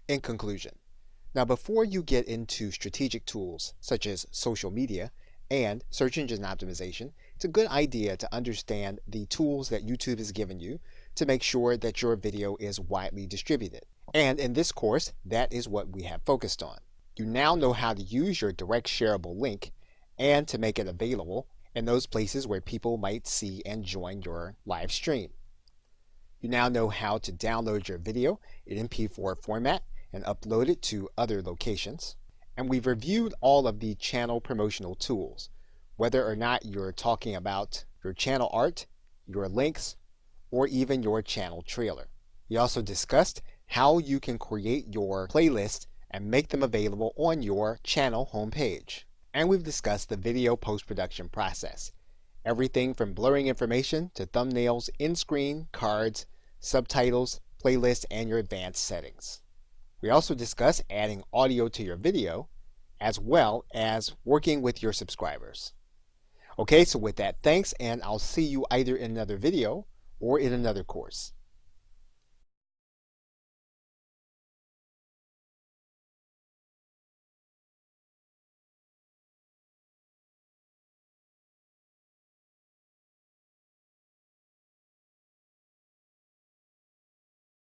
In conclusion, now before you get into strategic tools such as social media and search engine optimization, it's a good idea to understand the tools that YouTube has given you to make sure that your video is widely distributed. And in this course, that is what we have focused on. You now know how to use your direct shareable link and to make it available in those places where people might see and join your live stream. You now know how to download your video in MP4 format and upload it to other locations. And we've reviewed all of the channel promotional tools, whether or not you're talking about your channel art, your links, or even your channel trailer. We also discussed how you can create your playlists and make them available on your channel homepage. And we've discussed the video post-production process. Everything from blurring information to thumbnails, in-screen, cards, subtitles, playlists, and your advanced settings. We also discuss adding audio to your video, as well as working with your subscribers. Okay, so with that, thanks, and I'll see you either in another video or in another course.